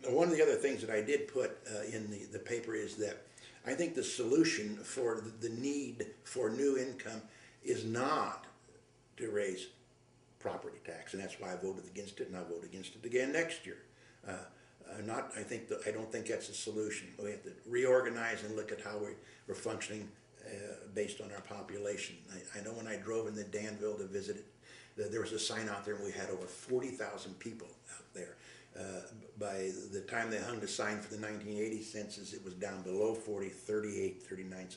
One of the other things that I did put in the paper is that I think the solution for the need for new income is not to raise property tax, and that's why I voted against it, and I'll vote against it again next year. I don't think that's a solution. We have to reorganize and look at how we're functioning based on our population. I know when I drove into Danville to visit it, there was a sign out there, and we had over 40,000 people out there. By the time they hung the sign for the 1980 census, it was down below 40, 38, 39.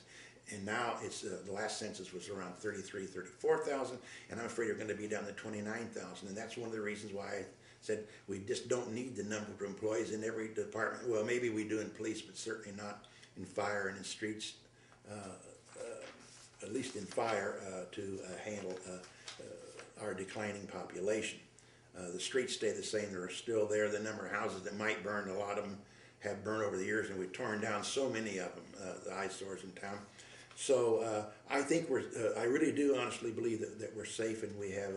And now it's the last census was around 33, 34,000, and I'm afraid we're going to be down to 29,000. And that's one of the reasons why I said we just don't need the number of employees in every department. Well, maybe we do in police, but certainly not in fire and in streets, at least in fire, to handle our declining population. The streets stay the same. They're still there. The number of houses that might burn, a lot of them have burned over the years, and we've torn down so many of them, the eyesores in town. So I think I really do honestly believe that we're safe, and we have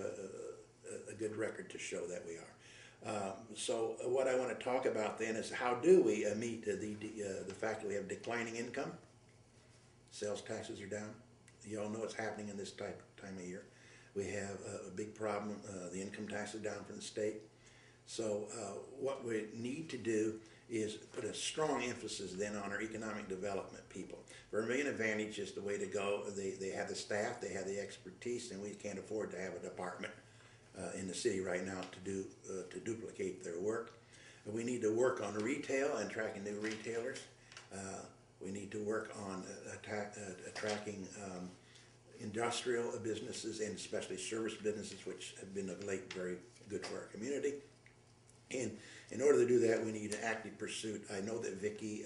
a good record to show that we are. So what I want to talk about then is how do we meet the fact that we have declining income? Sales taxes are down. You all know what's happening in this time of year. We have a big problem. The income tax is down from the state. So what we need to do is put a strong emphasis then on our economic development people. Vermilion Advantage is the way to go. They have the staff, they have the expertise, and we can't afford to have a department in the city right now to duplicate their work. We need to work on retail and attracting new retailers. We need to work on attracting industrial businesses and especially service businesses, which have been of late very good for our community. And in order to do that, we need an active pursuit. I know that Vicki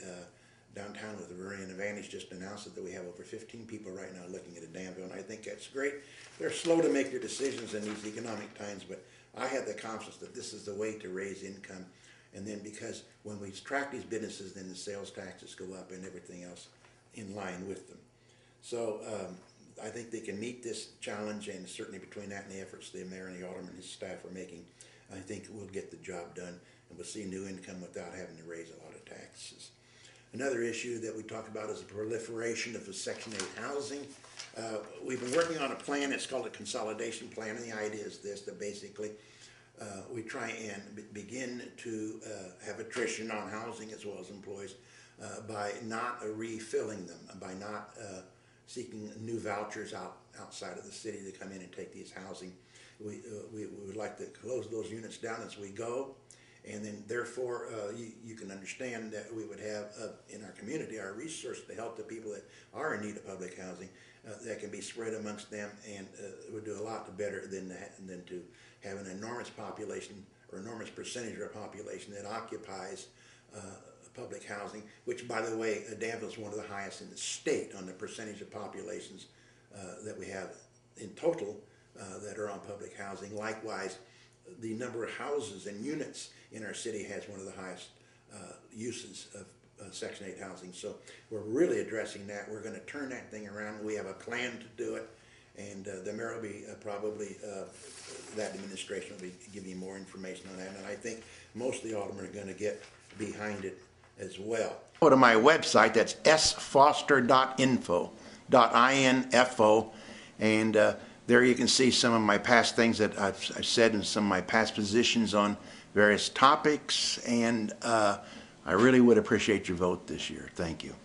downtown with the Vermilion Advantage just announced that we have over 15 people right now looking at a Danville, and I think that's great. They're slow to make their decisions in these economic times, but I have the confidence that this is the way to raise income. And then because when we track these businesses, then the sales taxes go up and everything else in line with them. So I think they can meet this challenge, and certainly between that and the efforts the mayor and the alderman and his staff are making, I think we'll get the job done, and we'll see new income without having to raise a lot of taxes. Another issue that we talk about is the proliferation of the Section 8 housing. We've been working on a plan. It's called a consolidation plan, and the idea is this, that basically we try and begin to have attrition on housing as well as employees by not refilling them, by not seeking new vouchers outside of the city to come in and take these housing. We would like to close those units down as we go, and then therefore you can understand that we would have in our community our resource to help the people that are in need of public housing that can be spread amongst them, and would do a lot better than to have an enormous population or enormous percentage of our population that occupies public housing, which, by the way, Danville is one of the highest in the state on the percentage of populations that we have in total that are on public housing. Likewise, the number of houses and units in our city has one of the highest uses of Section 8 housing. So we're really addressing that. We're going to turn that thing around. We have a plan to do it, and the mayor will be probably, that administration will be giving you more information on that, and I think most of the aldermen are going to get behind it as well. Go to my website, that's sfoster.info, .info, and there you can see some of my past things that I've said and some of my past positions on various topics, and I really would appreciate your vote this year. Thank you.